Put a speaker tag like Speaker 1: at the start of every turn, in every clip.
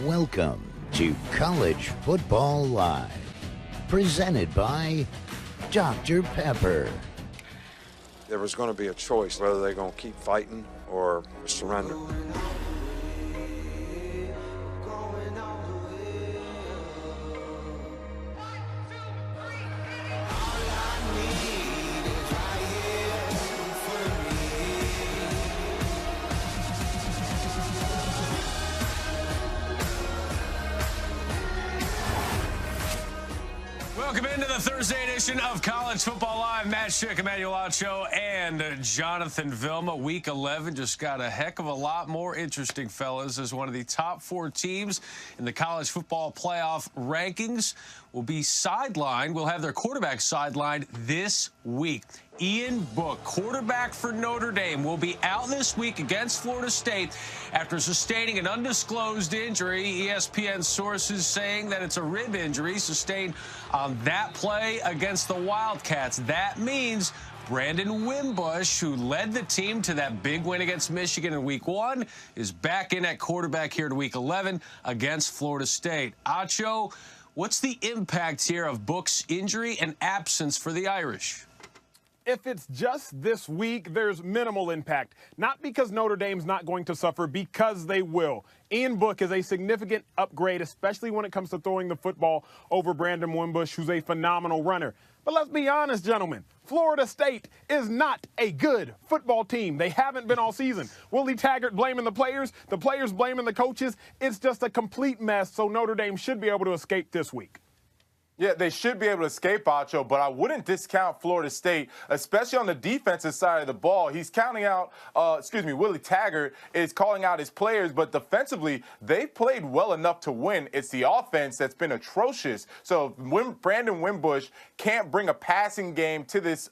Speaker 1: Welcome to College Football Live, presented by Dr. Pepper.
Speaker 2: There was going to be a choice whether they're going to keep fighting or surrender.
Speaker 3: Welcome into the Thursday edition of College Football Live. Matt Schick, Emmanuel Ocho, and Jonathan Vilma. Week 11 just got a heck of a lot more interesting, fellas, as one of the top 4 teams in the college football playoff rankings will be sidelined. We'll have their quarterback sidelined this week. Ian Book, quarterback for Notre Dame, will be out this week against Florida State after sustaining an undisclosed injury. ESPN sources saying that it's a rib injury sustained on that play against the Wildcats. That means Brandon Wimbush, who led the team to that big win against Michigan in Week 1, is back in at quarterback here in Week 11 against Florida State. Acho, what's the impact here of Book's injury and absence for the Irish?
Speaker 4: If it's just this week, there's minimal impact. Not because Notre Dame's not going to suffer, because they will. Ian Book is a significant upgrade, especially when it comes to throwing the football over Brandon Wimbush, who's a phenomenal runner. But let's be honest, gentlemen. Florida State is not a good football team. They haven't been all season. Willie Taggart blaming the players blaming the coaches. It's just a complete mess, so Notre Dame should be able to escape this week.
Speaker 5: Yeah, they should be able to escape, Acho, but I wouldn't discount Florida State, especially on the defensive side of the ball. He's counting out, Willie Taggart is calling out his players, but defensively, they've played well enough to win. It's the offense that's been atrocious. So when Brandon Wimbush can't bring a passing game to this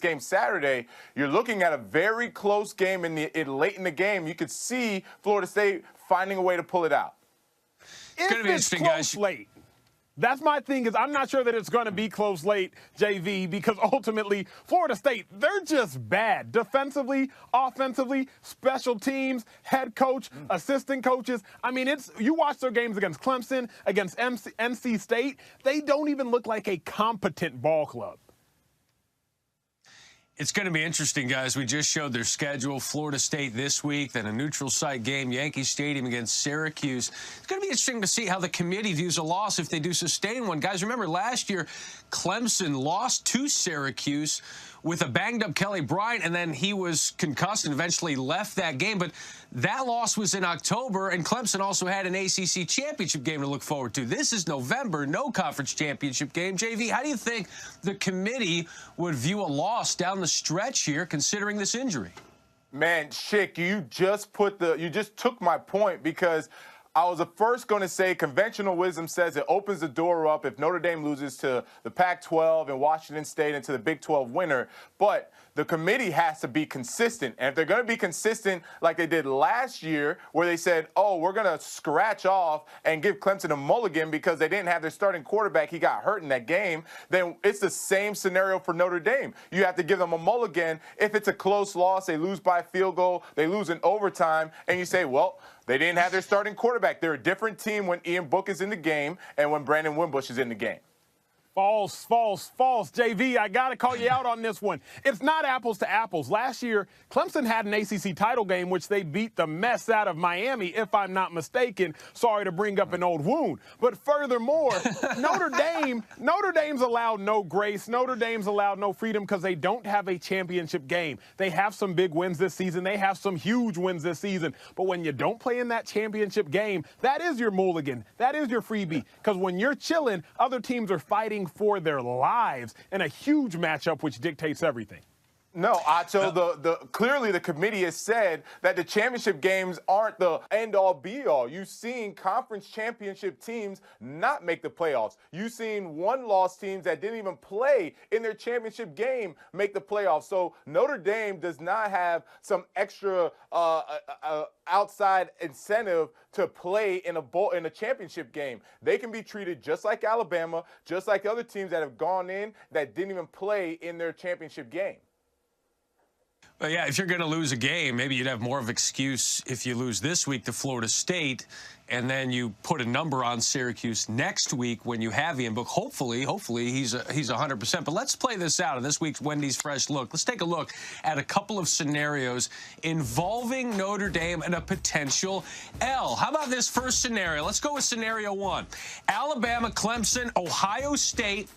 Speaker 5: game Saturday, you're looking at a very close game late in the game. You could see Florida State finding a way to pull it out.
Speaker 3: It's going to be interesting, guys.
Speaker 4: Late. That's my thing, is I'm not sure that it's going to be close late, JV, because ultimately Florida State, they're just bad. Defensively, offensively, special teams, head coach, assistant coaches. I mean, you watch their games against Clemson, against NC State, they don't even look like a competent ball club.
Speaker 3: It's going to be interesting, guys. We just showed their schedule. Florida State this week, then a neutral site game, Yankee Stadium against Syracuse. It's going to be interesting to see how the committee views a loss if they do sustain one. Guys, remember last year, Clemson lost to Syracuse with a banged-up Kelly Bryant, and then he was concussed and eventually left that game. But that loss was in October, and Clemson also had an ACC championship game to look forward to. This is November, no conference championship game. JV, how do you think the committee would view a loss down the stretch here, considering this injury?
Speaker 5: Man, Schick, you just took my point, because I was first going to say conventional wisdom says it opens the door up if Notre Dame loses to the Pac-12 and Washington State and to the Big 12 winner. But the committee has to be consistent. And if they're going to be consistent like they did last year, where they said, oh, we're going to scratch off and give Clemson a mulligan because they didn't have their starting quarterback, he got hurt in that game, then it's the same scenario for Notre Dame. You have to give them a mulligan if it's a close loss, they lose by a field goal, they lose in overtime, and you say, well, they didn't have their starting quarterback. They're a different team when Ian Book is in the game and when Brandon Wimbush is in the game.
Speaker 4: False, JV, I got to call you out on this one. It's not apples to apples. Last year, Clemson had an ACC title game, which they beat the mess out of Miami, if I'm not mistaken. Sorry to bring up an old wound. But furthermore, Notre Dame's allowed no grace. Notre Dame's allowed no freedom because they don't have a championship game. They have some big wins this season. They have some huge wins this season. But when you don't play in that championship game, that is your mulligan. That is your freebie. Because when you're chilling, other teams are fighting for their lives in a huge matchup which dictates everything.
Speaker 5: No, Acho, clearly the committee has said that the championship games aren't the end-all, be-all. You've seen conference championship teams not make the playoffs. You've seen one-loss teams that didn't even play in their championship game make the playoffs. So Notre Dame does not have some extra outside incentive to play in a championship game. They can be treated just like Alabama, just like other teams that have gone in that didn't even play in their championship game.
Speaker 3: But yeah, if you're going to lose a game, maybe you'd have more of an excuse if you lose this week to Florida State, and then you put a number on Syracuse next week when you have Ian Book. Hopefully he's 100%. But let's play this out in this week's Wendy's Fresh Look. Let's take a look at a couple of scenarios involving Notre Dame and a potential L. How about this first scenario? Let's go with scenario 1. Alabama, Clemson, Ohio State,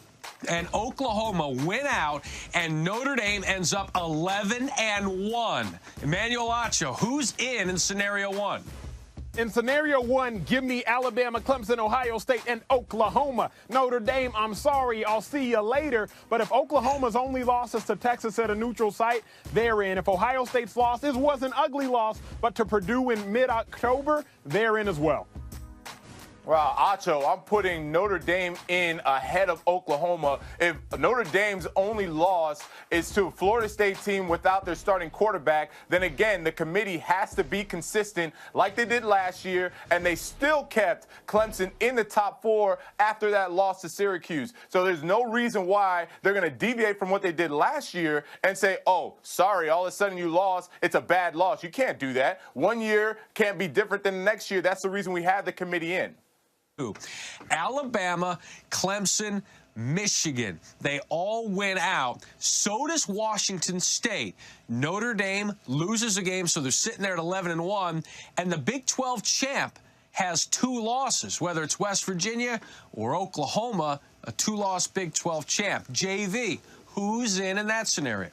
Speaker 3: and Oklahoma win out, and Notre Dame ends up 11-1. Emmanuel Acho, who's in scenario 1?
Speaker 4: In scenario 1, give me Alabama, Clemson, Ohio State, and Oklahoma. Notre Dame, I'm sorry, I'll see you later. But if Oklahoma's only loss is to Texas at a neutral site, they're in. If Ohio State's loss was an ugly loss, but to Purdue in mid-October, they're in as well.
Speaker 5: Well, Acho, I'm putting Notre Dame in ahead of Oklahoma. If Notre Dame's only loss is to a Florida State team without their starting quarterback, then again, the committee has to be consistent like they did last year, and they still kept Clemson in the top 4 after that loss to Syracuse. So there's no reason why they're going to deviate from what they did last year and say, oh, sorry, all of a sudden you lost. It's a bad loss. You can't do that. 1 year can't be different than the next year. That's the reason we have the committee in.
Speaker 3: Alabama, Clemson, Michigan. They all win out. So does Washington State. Notre Dame loses a game, so they're sitting there at 11-1. And the Big 12 champ has 2 losses, whether it's West Virginia or Oklahoma, a 2-loss Big 12 champ. JV, who's in that scenario?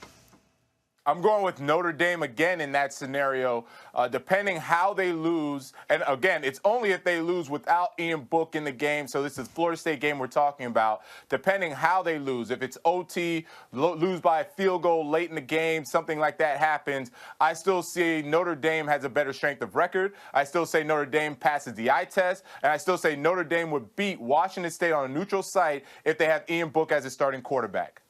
Speaker 5: I'm going with Notre Dame again in that scenario, depending how they lose. And again, it's only if they lose without Ian Book in the game. So this is Florida State game we're talking about. Depending how they lose, if it's OT, lose by a field goal late in the game, something like that happens, I still see Notre Dame has a better strength of record. I still say Notre Dame passes the eye test. And I still say Notre Dame would beat Washington State on a neutral site if they have Ian Book as a starting quarterback.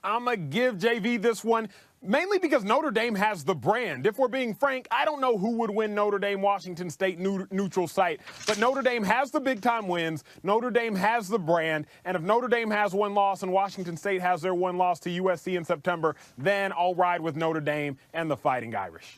Speaker 4: I'm going to give JV this one, mainly because Notre Dame has the brand. If we're being frank, I don't know who would win Notre Dame-Washington State neutral site, but Notre Dame has the big-time wins. Notre Dame has the brand, and if Notre Dame has 1 loss and Washington State has their 1 loss to USC in September, then I'll ride with Notre Dame and the Fighting Irish.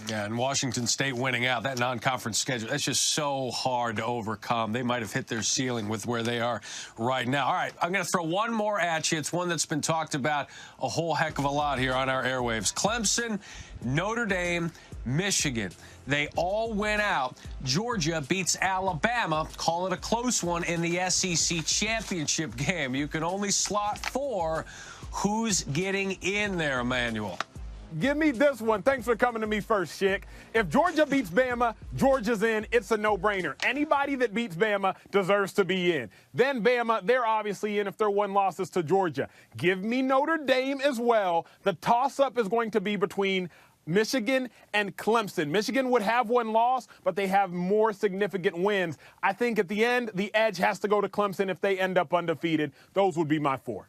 Speaker 3: Yeah, and Washington State winning out, that non-conference schedule, that's just so hard to overcome. They might have hit their ceiling with where they are right now. All right, I'm going to throw one more at you. It's one that's been talked about a whole heck of a lot here on our airwaves. Clemson, Notre Dame, Michigan. They all win out. Georgia beats Alabama. Call it a close one in the SEC championship game. You can only slot 4. Who's getting in there, Emmanuel?
Speaker 4: Give me this one. Thanks for coming to me first, Schick. If Georgia beats Bama, Georgia's in. It's a no-brainer. Anybody that beats Bama deserves to be in. Then Bama, they're obviously in if their 1 loss is to Georgia. Give me Notre Dame as well. The toss-up is going to be between Michigan and Clemson. Michigan would have 1 loss, but they have more significant wins. I think at the end, the edge has to go to Clemson if they end up undefeated. Those would be my 4.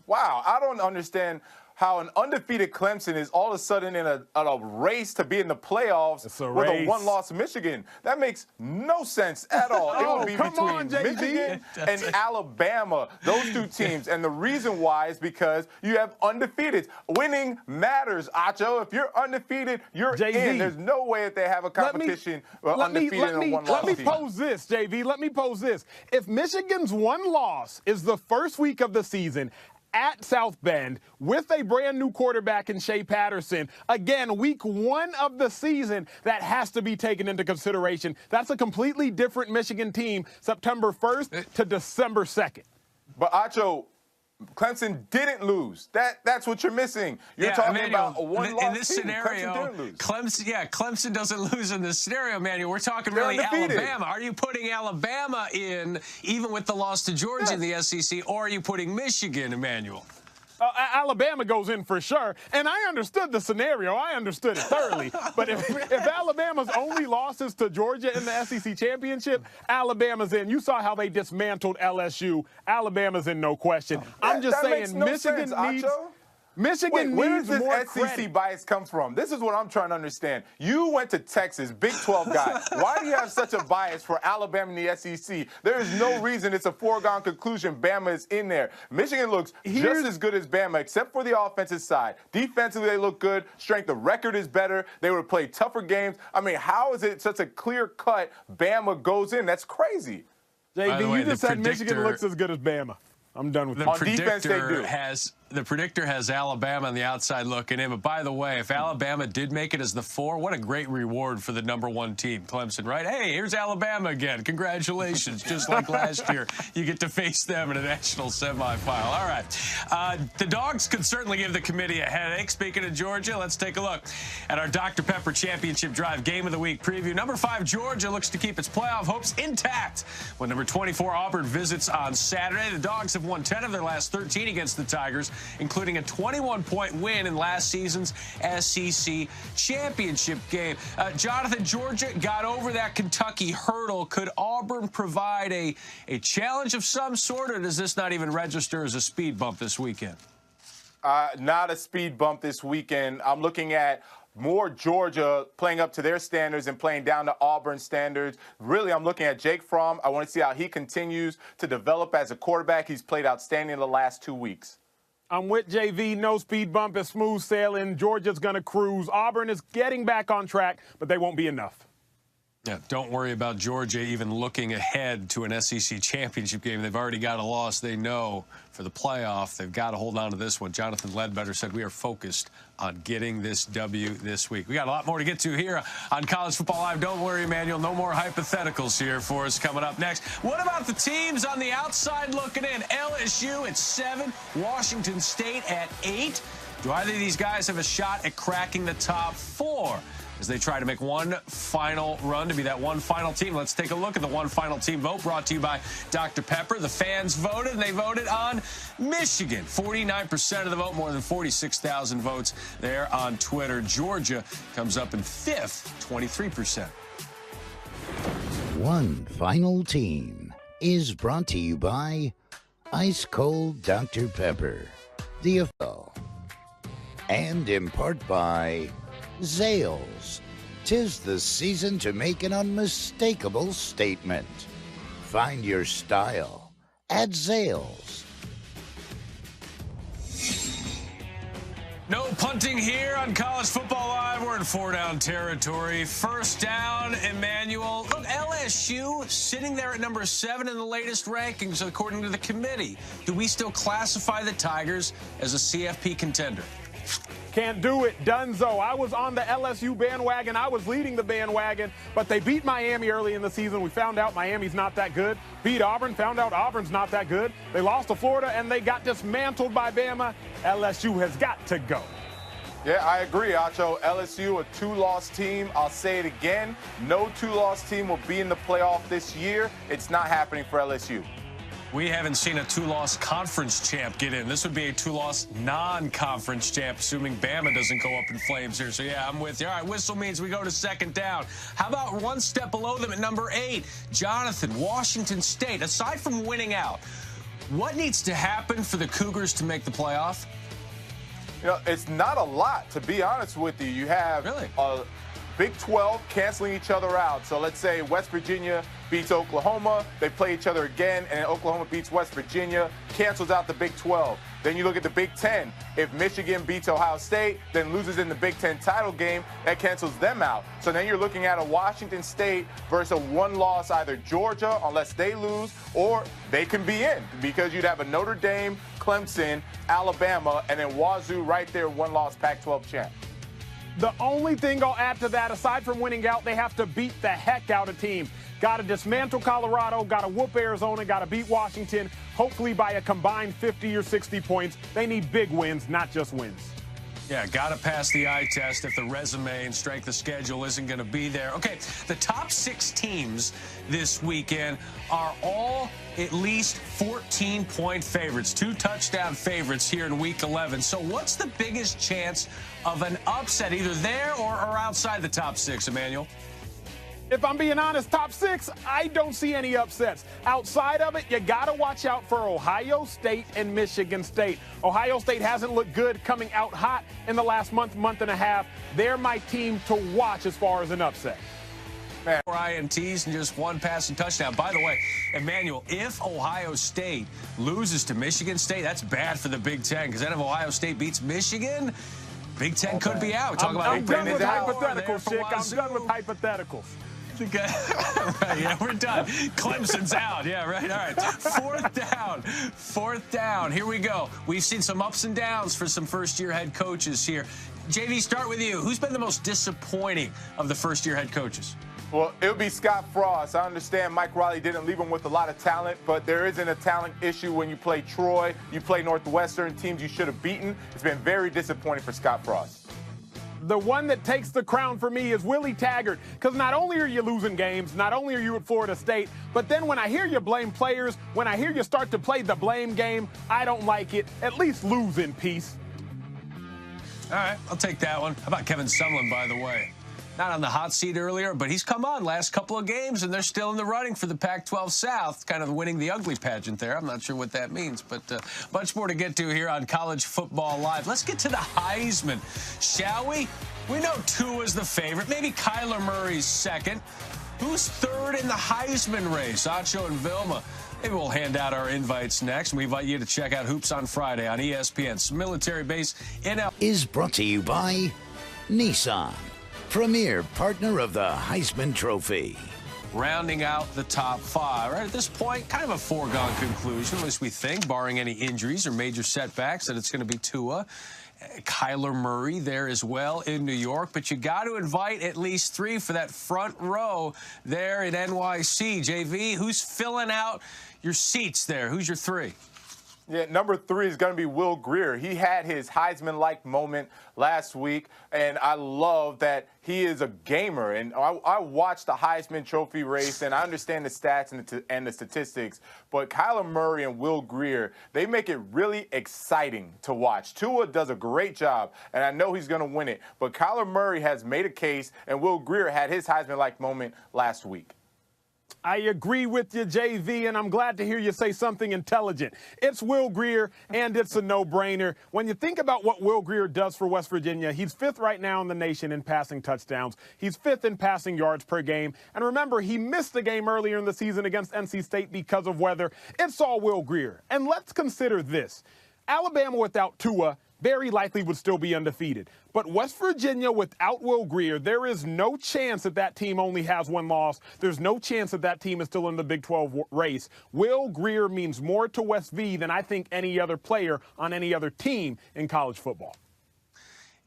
Speaker 5: Wow, I don't understand how an undefeated Clemson is all of a sudden in a race to be in the playoffs with a 1-loss Michigan. That makes no sense at all. It would be between Michigan and Alabama, those 2 teams. And the reason why is because you have undefeated. Winning matters, Acho. If you're undefeated, you're in. There's no way that they have a competition undefeated and a 1-loss team.
Speaker 4: Let me pose this, JV. Let me pose this. If Michigan's 1 loss is the first week of the season at South Bend with a brand new quarterback in Shea Patterson, again, week 1 of the season, that has to be taken into consideration. That's a completely different Michigan team, September 1st to December 2nd.
Speaker 5: But Acho, Clemson didn't lose. That's what you're missing. You're talking about a 1-loss
Speaker 3: in this
Speaker 5: team.
Speaker 3: scenario.
Speaker 5: Clemson didn't lose.
Speaker 3: Clemson doesn't lose in this scenario, Manuel. We're talking really Alabama. Are you putting Alabama in, even with the loss to Georgia in the SEC, or are you putting Michigan, Emmanuel?
Speaker 4: Alabama goes in for sure, and I understood the scenario. I understood it thoroughly. But if Alabama's only losses to Georgia in the SEC championship, Alabama's in. You saw how they dismantled LSU. Alabama's in, no question. I'm just saying Michigan needs. Michigan
Speaker 5: where
Speaker 4: needs
Speaker 5: does
Speaker 4: more
Speaker 5: this SEC
Speaker 4: credit.
Speaker 5: bias come from? This is what I'm trying to understand. You went to Texas, Big 12 guy. Why do you have such a bias for Alabama and the SEC? There is no reason it's a foregone conclusion Bama is in there. Michigan looks just as good as Bama, except for the offensive side. Defensively, they look good. Strength of record is better. They would play tougher games. I mean, how is it such a clear cut Bama goes in? That's crazy.
Speaker 4: JV, you just said Michigan looks as good as Bama. I'm done with
Speaker 3: the
Speaker 4: that.
Speaker 5: On defense, they do.
Speaker 3: The predictor has Alabama on the outside looking in. But by the way, if Alabama did make it as the 4, what a great reward for the #1 team, Clemson, right? Hey, here's Alabama again. Congratulations. Just like last year, you get to face them in a national semifinal. All right. The Dogs could certainly give the committee a headache. Speaking of Georgia, let's take a look at our Dr. Pepper Championship Drive Game of the Week preview. Number 5, Georgia looks to keep its playoff hopes intact when number 24, Auburn, visits on Saturday. The Dogs have won 10 of their last 13 against the Tigers, including a 21-point win in last season's SEC championship game. Jonathan, Georgia got over that Kentucky hurdle. Could Auburn provide a challenge of some sort, or does this not even register as a speed bump this weekend?
Speaker 5: Not a speed bump this weekend. I'm looking at more Georgia playing up to their standards and playing down to Auburn standards. Really, I'm looking at Jake Fromm. I want to see how he continues to develop as a quarterback. He's played outstanding in the last 2 weeks.
Speaker 4: I'm with JV. No speed bump is smooth sailing. Georgia's going to cruise. Auburn is getting back on track, but they won't be enough.
Speaker 3: Yeah, don't worry about Georgia even looking ahead to an SEC championship game. They've already got a loss. They know for the playoff, they've got to hold on to this one. Jonathan Ledbetter said we are focused on getting this W this week. We got a lot more to get to here on College Football Live. Don't worry, Emmanuel. No more hypotheticals here for us coming up next. What about the teams on the outside looking in? LSU at 7, Washington State at 8. Do either of these guys have a shot at cracking the top 4? As they try to make one final run to be that one final team? Let's take a look at the one final team vote brought to you by Dr. Pepper. The fans voted, and they voted on Michigan. 49% of the vote, more than 46,000 votes there on Twitter. Georgia comes up in 5th, 23%.
Speaker 1: One Final Team is brought to you by Ice Cold Dr. Pepper, the official, and in part by Zales. 'Tis the season to make an unmistakable statement. Find your style at Zales.
Speaker 3: No punting here on College Football Live. We're in 4-down territory. First down, Emmanuel. Look, LSU sitting there at number 7 in the latest rankings, according to the committee. Do we still classify the Tigers as a CFP contender?
Speaker 4: Can't do it. Dunzo. I was on the LSU bandwagon. I was leading the bandwagon, but they beat Miami early in the season. We found out Miami's not that good. Beat Auburn, found out Auburn's not that good. They lost to Florida, and they got dismantled by Bama. LSU has got to go.
Speaker 5: Yeah, I agree, Acho. LSU, a 2-loss team. I'll say it again. No 2-loss team will be in the playoff this year. It's not happening for LSU.
Speaker 3: We haven't seen a 2-loss conference champ get in. This would be a 2-loss non-conference champ, assuming Bama doesn't go up in flames here. So, yeah, I'm with you. All right, whistle means we go to second down. How about one step below them at number 8? Jonathan, Washington State. Aside from winning out, what needs to happen for the Cougars to make the playoff?
Speaker 5: You know, it's not a lot, to be honest with you. You have Big 12 canceling each other out. So let's say West Virginia beats Oklahoma, they play each other again, and Oklahoma beats West Virginia, cancels out the Big 12. Then you look at the Big 10. If Michigan beats Ohio State, then loses in the Big 10 title game, that cancels them out. So then you're looking at a Washington State versus a one-loss either Georgia, unless they lose, or they can be in, because you'd have a Notre Dame, Clemson, Alabama, and then Wazoo right there, one-loss Pac-12 champ.
Speaker 4: The only thing I'll add to that, aside from winning out, they have to beat the heck out of teams. Got to dismantle Colorado, got to whoop Arizona, got to beat Washington, hopefully by a combined 50 or 60 points. They need big wins, not just wins.
Speaker 3: Yeah, got to pass the eye test if the resume and strength of schedule isn't going to be there. Okay, the top 6 teams this weekend are all at least 14-point favorites, 2 touchdown favorites here in Week 11. So what's the biggest chance of an upset, either there or outside the top 6, Emmanuel?
Speaker 4: If I'm being honest, top 6, I don't see any upsets. Outside of it, you got to watch out for Ohio State and Michigan State. Ohio State hasn't looked good coming out hot in the last month and a half. They're my team to watch as far as an upset.
Speaker 3: 4 INTs and just 1 passing touchdown. By the way, Emmanuel, if Ohio State loses to Michigan State, that's bad for the Big Ten, because then if Ohio State beats Michigan, Big Ten could be out.
Speaker 4: I'm done with hypotheticals, Chick. I'm done with hypotheticals.
Speaker 3: Right, yeah, we're done. Clemson's out. Yeah, right. All right. 4th down. 4th down. Here we go. We've seen some ups and downs for some first-year head coaches here. JV, start with you. Who's been the most disappointing of the first-year head coaches?
Speaker 5: Well, it would be Scott Frost. I understand Mike Riley didn't leave him with a lot of talent, but there isn't a talent issue when you play Troy, you play Northwestern, teams you should have beaten. It's been very disappointing for Scott Frost.
Speaker 4: The one that takes the crown for me is Willie Taggart, because not only are you losing games, not only are you at Florida State, but then when I hear you blame players, when I hear you start to play the blame game, I don't like it. At least lose in peace.
Speaker 3: All right, I'll take that one. How about Kevin Sumlin, by the way? Not on the hot seat earlier, but he's come on last couple of games, and they're still in the running for the Pac-12 South, kind of winning the ugly pageant there. I'm not sure what that means, but much more to get to here on College Football Live. Let's get to the Heisman, shall we? We know Tua's the favorite, maybe Kyler Murray's second. Who's third in the Heisman race? Acho and Vilma. Maybe we'll hand out our invites next, and we invite you to check out Hoops on Friday on ESPN's military base in L.
Speaker 1: Is brought to you by Nissan, premier partner of the Heisman Trophy.
Speaker 3: Rounding out the top 5. Right at this point, kind of a foregone conclusion, at least we think, barring any injuries or major setbacks, that it's going to be Tua. Kyler Murray there as well in New York, but you got to invite at least 3 for that front row there in NYC. JV, who's filling out your seats there? Who's your 3?
Speaker 5: Yeah, number 3 is going to be Will Grier. He had his Heisman-like moment last week, and I love that he is a gamer. And I watched the Heisman Trophy race, and I understand the stats and the statistics, but Kyler Murray and Will Grier, they make it really exciting to watch. Tua does a great job, and I know he's going to win it, but Kyler Murray has made a case, and Will Grier had his Heisman-like moment last week.
Speaker 4: I agree with you, JV, and I'm glad to hear you say something intelligent. It's Will Grier, and it's a no-brainer. When you think about what Will Grier does for West Virginia, he's 5th right now in the nation in passing touchdowns. He's 5th in passing yards per game. And remember, he missed the game earlier in the season against NC State because of weather. It's all Will Grier. And let's consider this. Alabama without Tua very likely would still be undefeated. But West Virginia without Will Grier, there is no chance that that team only has 1 loss. There's no chance that that team is still in the Big 12 race. Will Grier means more to West V than I think any other player on any other team in college football.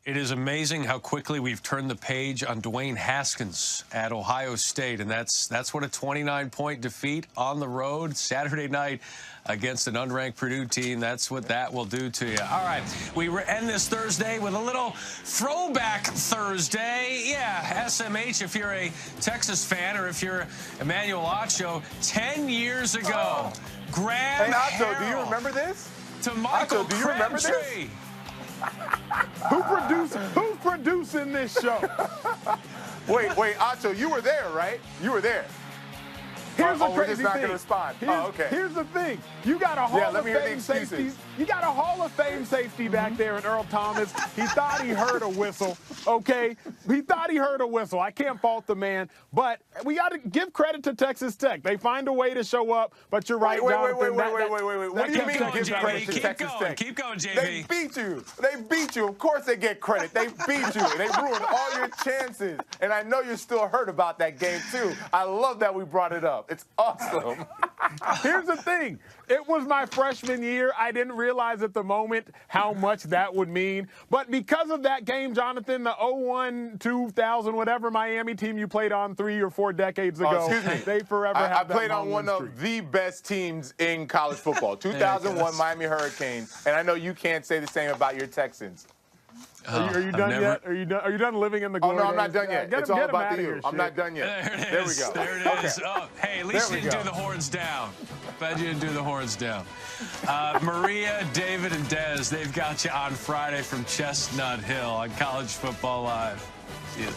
Speaker 3: It is amazing how quickly we've turned the page on Dwayne Haskins at Ohio State, and that's what a 29-point defeat on the road Saturday night against an unranked Purdue team. That's what that will do to you. All right, we end this Thursday with a little throwback Thursday. Yeah, SMH, if you're a Texas fan or if you're Emmanuel Acho, 10 years ago, Graham
Speaker 5: Acho, do you remember this?
Speaker 3: To Michael
Speaker 5: Acho, do you remember this?
Speaker 3: Crabtree.
Speaker 4: Who's producing this show?
Speaker 5: Wait, Acho, you were there, right? You were there.
Speaker 4: Here's the
Speaker 5: we're
Speaker 4: crazy
Speaker 5: just not
Speaker 4: thing.
Speaker 5: going to respond.
Speaker 4: Okay. Here's the thing. You got a Hall of Fame safety. You got a Hall of Fame safety back there in Earl Thomas. He thought he heard a whistle. Okay, he thought he heard a whistle. I can't fault the man, but we got to give credit to Texas Tech. They find a way to show up. But you're right, Jonathan.
Speaker 5: Wait. What do you mean give credit to Texas Tech?
Speaker 3: Keep going, JV.
Speaker 5: They beat you. They beat you. Of course they get credit. They beat you. They ruined all your chances. And I know you're still hurt about that game too. I love that we brought it up. It's awesome.
Speaker 4: Here's the thing. It was my freshman year. I didn't realize at the moment how much that would mean. But because of that game, Jonathan, the 01, 2000, whatever Miami team you played on 3 or 4 decades ago, they forever have
Speaker 5: I
Speaker 4: that
Speaker 5: played on one
Speaker 4: streak.
Speaker 5: of the best teams in college football, 2001 Miami Hurricanes. And I know you can't say the same about your Texans.
Speaker 4: Are you done yet? Are you done living in the glory?
Speaker 5: Oh, no, I'm not done yet. It's all about the U. I'm not done
Speaker 3: There
Speaker 5: yet.
Speaker 3: it is.
Speaker 5: There we go.
Speaker 3: There it is. Oh, hey, at least you didn't do the horns down. Glad you didn't do the horns down. Maria, David, and Dez, they've got you on Friday from Chestnut Hill on College Football Live. See you.